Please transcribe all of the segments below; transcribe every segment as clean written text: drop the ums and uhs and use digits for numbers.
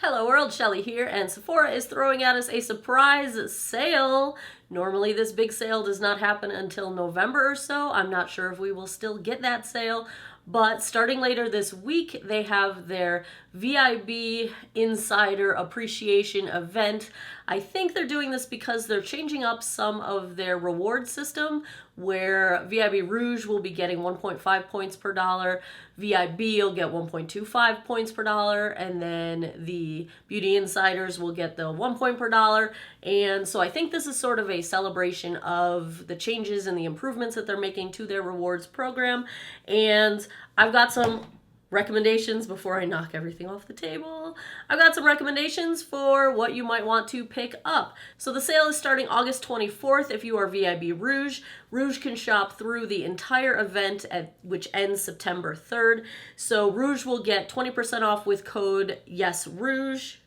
Hello world, Shelly here, and Sephora is throwing at us a surprise sale. Normally this big sale does not happen until November or so. I'm not sure if we will still get that sale, but starting later this week, they have their VIB Insider Appreciation event. I think they're doing this because they're changing up some of their reward system, where VIB Rouge will be getting 1.5 points per dollar, VIB will get 1.25 points per dollar, and then the Beauty Insiders will get the 1 point per dollar. And so I think this is sort of a celebration of the changes and the improvements that they're making to their rewards program. And I've got some recommendations before I knock everything off the table. I've got some recommendations for what you might want to pick up. So the sale is starting August 24th if you are VIB Rouge. Rouge can shop through the entire event, which ends September 3rd. So Rouge will get 20% off with code YesRouge.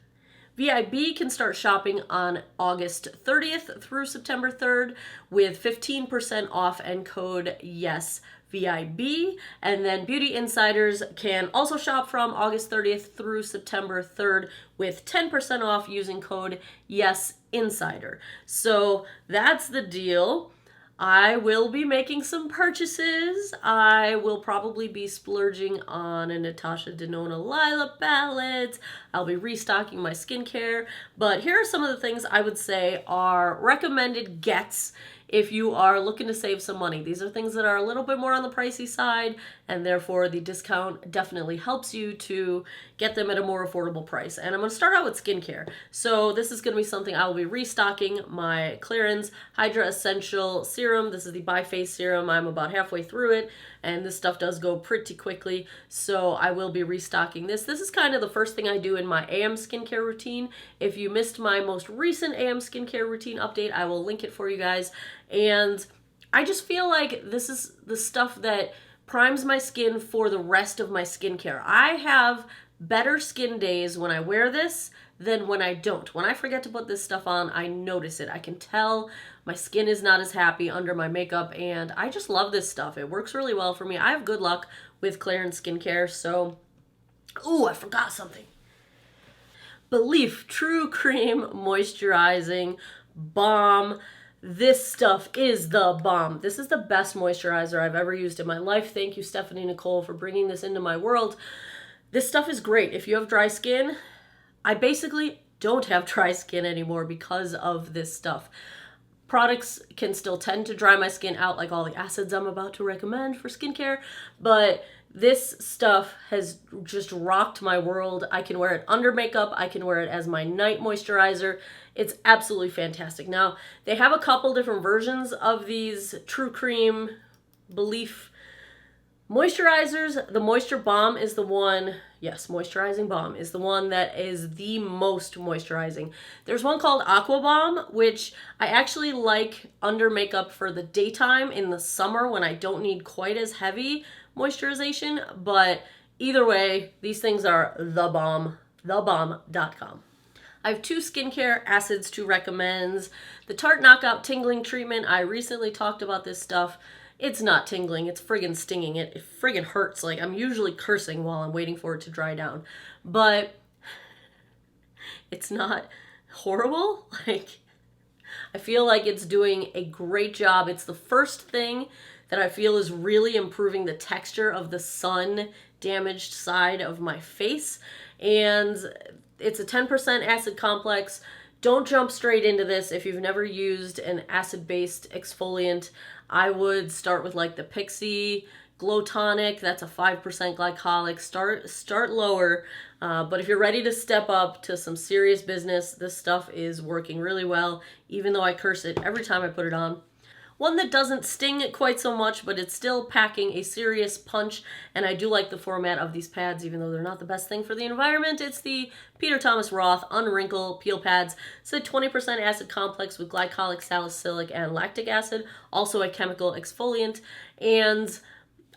VIB can start shopping on August 30th through September 3rd with 15% off and code YesVIB. And then Beauty Insiders can also shop from August 30th through September 3rd with 10% off using code YesInsider. So that's the deal. I will be making some purchases. I will probably be splurging on a Natasha Denona Lila palette. I'll be restocking my skincare. But here are some of the things I would say are recommended gets if you are looking to save some money. These are things that are a little bit more on the pricey side, and therefore the discount definitely helps you to get them at a more affordable price. And I'm going to start out with skincare. So this is going to be something I will be restocking: my Clarins Hydra Essential Serum. This is the Bi-Face Serum. I'm about halfway through it, and this stuff does go pretty quickly, so I will be restocking this. This is kind of the first thing I do in my AM skincare routine. If you missed my most recent AM skincare routine update, I will link it for you guys. And I just feel like this is the stuff that primes my skin for the rest of my skincare. I have better skin days when I wear this than when I don't. When I forget to put this stuff on, I notice it. I can tell my skin is not as happy under my makeup, and I just love this stuff. It works really well for me. I have good luck with Clarins skincare, so... Ooh, I forgot something. Belif True Cream Moisturizing Balm. This stuff is the bomb. This is the best moisturizer I've ever used in my life. Thank you, Stephanie Nicole, for bringing this into my world. This stuff is great. If you have dry skin, I basically don't have dry skin anymore because of this stuff. Products can still tend to dry my skin out, like all the acids I'm about to recommend for skincare, but this stuff has just rocked my world. I can wear it under makeup. I can wear it as my night moisturizer. It's absolutely fantastic. Now, they have a couple different versions of these True Cream Belif moisturizers. The Moisture Balm is the one, yes, Moisturizing Balm is the one that is the most moisturizing. There's one called Aqua Balm, which I actually like under makeup for the daytime in the summer when I don't need quite as heavy moisturization. But either way, these things are the bomb, thebomb.com. I have two skincare acids to recommend. The Tarte Knockout Tingling Treatment. I recently talked about this stuff. It's not tingling, it's friggin' stinging. It friggin' hurts. Like, I'm usually cursing while I'm waiting for it to dry down. But it's not horrible. Like, I feel like it's doing a great job. It's the first thing that I feel is really improving the texture of the sun-damaged side of my face. And it's a 10% acid complex. Don't jump straight into this if you've never used an acid-based exfoliant. I would start with like the Pixie Glow Tonic. That's a 5% glycolic. Start lower. But if you're ready to step up to some serious business, this stuff is working really well, even though I curse it every time I put it on. One that doesn't sting quite so much, but it's still packing a serious punch, and I do like the format of these pads, even though they're not the best thing for the environment. It's the Peter Thomas Roth Unwrinkle Peel Pads. It's a 20% acid complex with glycolic, salicylic, and lactic acid, also a chemical exfoliant, and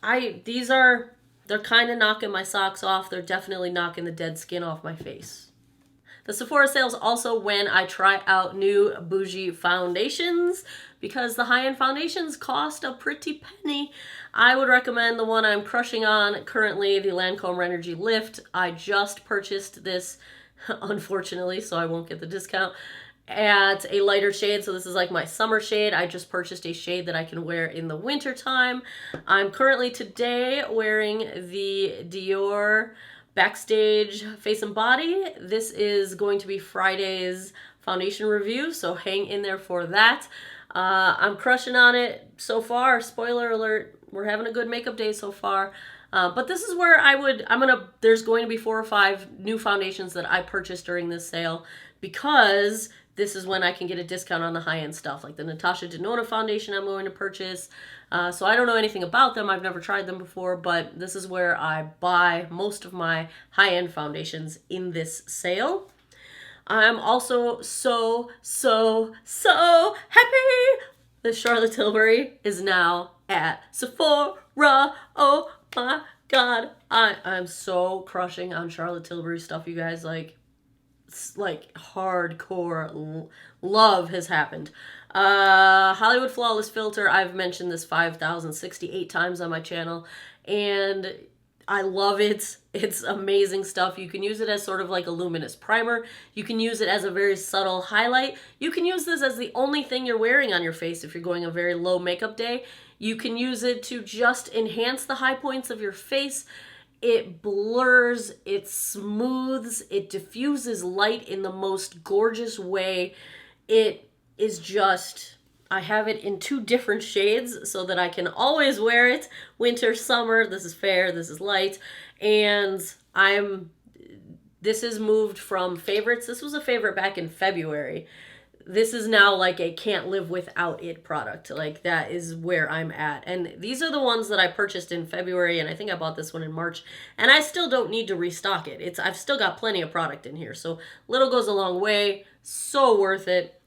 they're kind of knocking my socks off. They're definitely knocking the dead skin off my face. The Sephora sales also when I try out new bougie foundations, because the high-end foundations cost a pretty penny. I would recommend the one I'm crushing on currently, the Lancome Renergy Lift. I just purchased this unfortunately, so I won't get the discount, at a lighter shade. So this is like my summer shade. I just purchased a shade that I can wear in the winter time. I'm currently today wearing the Dior Backstage Face and Body. This is going to be Friday's foundation review, so hang in there for that. I'm crushing on it so far. Spoiler alert, we're having a good makeup day so far. But this is where there's going to be 4 or 5 new foundations that I purchased during this sale, because this is when I can get a discount on the high-end stuff, like the Natasha Denona foundation I'm going to purchase. So I don't know anything about them. I've never tried them before, but this is where I buy most of my high-end foundations in this sale. I'm also so happy that Charlotte Tilbury is now at Sephora. Oh my God. I'm so crushing on Charlotte Tilbury stuff, you guys. Like hardcore love has happened. Hollywood Flawless Filter, I've mentioned this 5,068 times on my channel, and I love it. It's amazing stuff. You can use it as sort of like a luminous primer. You can use it as a very subtle highlight. You can use this as the only thing you're wearing on your face if you're going a very low makeup day. You can use it to just enhance the high points of your face. It blurs, it smooths, it diffuses light in the most gorgeous way. It is just, I have it in 2 different shades so that I can always wear it. Winter, summer, this is fair, this is light. And this is moved from favorites. This was a favorite back in February. This is now like a can't live without it product. Like, that is where I'm at. And these are the ones that I purchased in February, and I think I bought this one in March, and I still don't need to restock it. I've still got plenty of product in here, so little goes a long way. So worth it.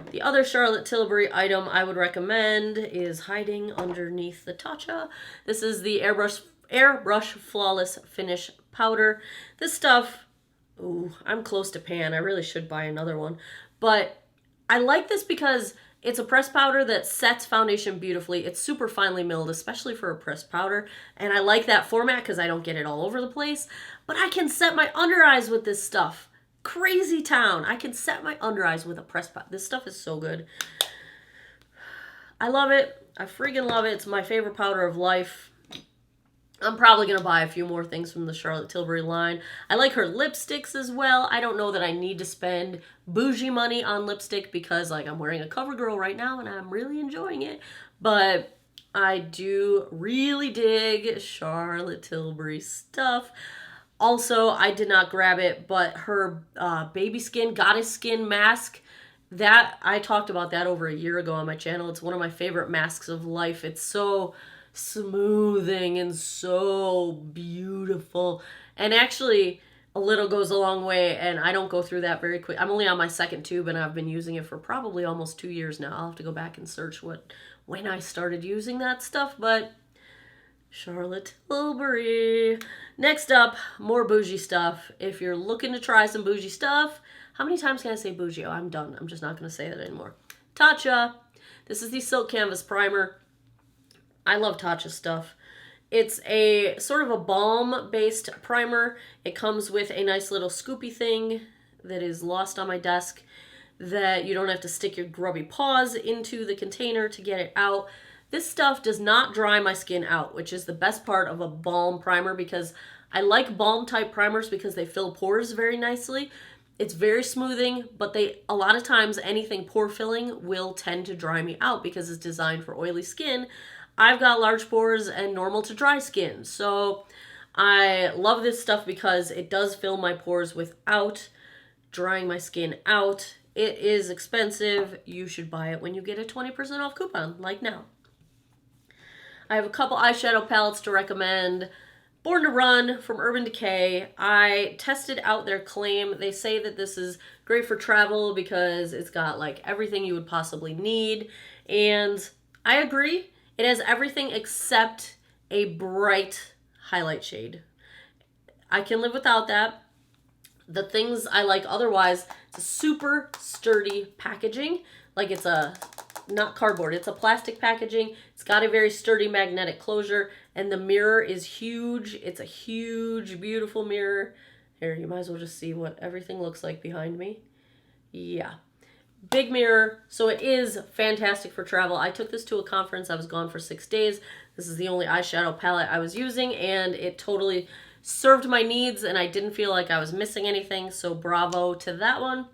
The other Charlotte Tilbury item I would recommend is hiding underneath the Tatcha. This is the Airbrush Flawless Finish Powder. This stuff, ooh, I'm close to pan. I really should buy another one, but I like this because it's a pressed powder that sets foundation beautifully. It's super finely milled, especially for a pressed powder. And I like that format because I don't get it all over the place. But I can set my under eyes with this stuff. Crazy town. I can set my under eyes with a pressed powder. This stuff is so good. I love it. I freaking love it. It's my favorite powder of life. I'm probably going to buy a few more things from the Charlotte Tilbury line. I like her lipsticks as well. I don't know that I need to spend bougie money on lipstick because, like, I'm wearing a CoverGirl right now and I'm really enjoying it. But I do really dig Charlotte Tilbury stuff. Also, I did not grab it, but her baby skin, goddess skin mask, that I talked about that over a year ago on my channel. It's one of my favorite masks of life. It's so smoothing and so beautiful, and actually a little goes a long way, and I don't go through that very quick. I'm only on my 2nd tube and I've been using it for probably almost 2 years now. I'll have to go back and search when I started using that stuff, but Charlotte Tilbury. Next up, more bougie stuff. If you're looking to try some bougie stuff, how many times can I say bougie? Oh, I'm done. I'm just not going to say that anymore. Tatcha. This is the Silk Canvas Primer. I love Tatcha stuff. It's a sort of a balm-based primer. It comes with a nice little scoopy thing that is lost on my desk that you don't have to stick your grubby paws into the container to get it out. This stuff does not dry my skin out, which is the best part of a balm primer, because I like balm-type primers because they fill pores very nicely. It's very smoothing, but a lot of times anything pore-filling will tend to dry me out because it's designed for oily skin. I've got large pores and normal to dry skin, so I love this stuff because it does fill my pores without drying my skin out. It is expensive. You should buy it when you get a 20% off coupon, like now. I have a couple eyeshadow palettes to recommend. Born to Run from Urban Decay. I tested out their claim. They say that this is great for travel because it's got like everything you would possibly need, and I agree. It has everything except a bright highlight shade. I can live without that. The things I like otherwise, it's a super sturdy packaging. Like, it's not cardboard, it's a plastic packaging. It's got a very sturdy magnetic closure, and the mirror is huge. It's a huge, beautiful mirror. Here, you might as well just see what everything looks like behind me. Yeah. Big mirror, so it is fantastic for travel. I took this to a conference. I was gone for 6 days. This is the only eyeshadow palette I was using, and it totally served my needs, and I didn't feel like I was missing anything, so bravo to that one.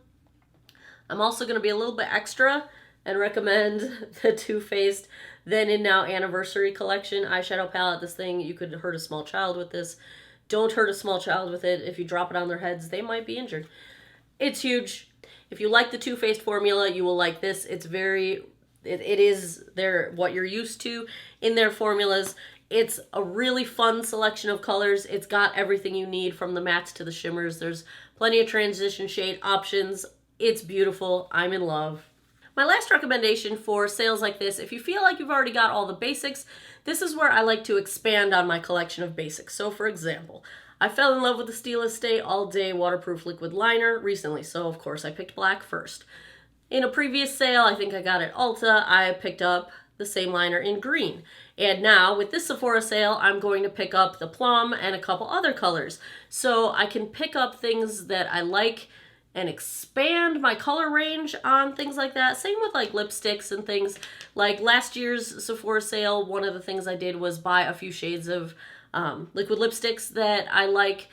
I'm also going to be a little bit extra and recommend the Too Faced Then and Now Anniversary Collection eyeshadow palette. This thing, you could hurt a small child with this. Don't hurt a small child with it. If you drop it on their heads, they might be injured. It's huge. If you like the Too Faced formula, you will like this. It's very, it is what you're used to in their formulas. It's a really fun selection of colors. It's got everything you need from the mattes to the shimmers. There's plenty of transition shade options. It's beautiful. I'm in love. My last recommendation for sales like this, if you feel like you've already got all the basics, this is where I like to expand on my collection of basics. So for example, I fell in love with the Stila Stay All Day Waterproof Liquid Liner recently, so of course I picked black first. In a previous sale, I think I got at Ulta, I picked up the same liner in green. And now with this Sephora sale, I'm going to pick up the plum and a couple other colors. So I can pick up things that I like and expand my color range on things like that. Same with like lipsticks and things. Like last year's Sephora sale, one of the things I did was buy a few shades of liquid lipsticks that I like,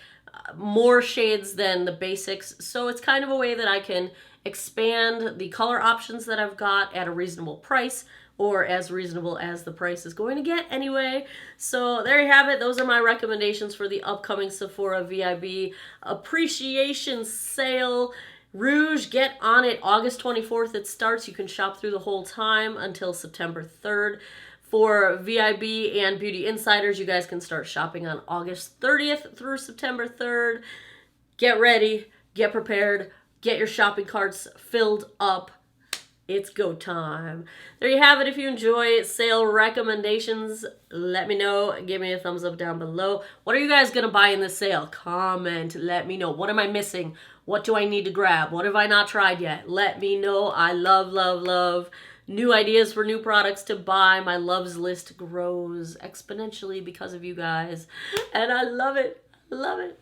more shades than the basics. So it's kind of a way that I can expand the color options that I've got at a reasonable price, or as reasonable as the price is going to get anyway. So there you have it. Those are my recommendations for the upcoming Sephora VIB Appreciation Sale. Rouge, get on it. August 24th it starts. You can shop through the whole time until September 3rd. For VIB and Beauty Insiders, you guys can start shopping on August 30th through September 3rd. Get ready, get prepared, get your shopping carts filled up. It's go time. There you have it. If you enjoy sale recommendations, let me know. Give me a thumbs up down below. What are you guys going to buy in this sale? Comment. Let me know. What am I missing? What do I need to grab? What have I not tried yet? Let me know. I love, love, love new ideas for new products to buy. My loves list grows exponentially because of you guys. And I love it. Love it.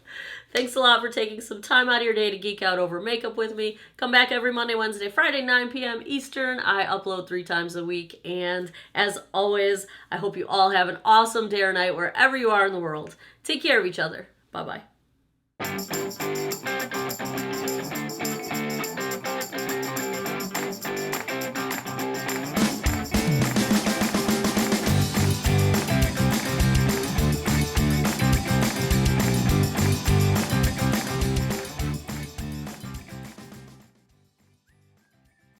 Thanks a lot for taking some time out of your day to geek out over makeup with me. Come back every Monday, Wednesday, Friday, 9 p.m. Eastern. I upload 3 times a week. And as always, I hope you all have an awesome day or night wherever you are in the world. Take care of each other. Bye-bye.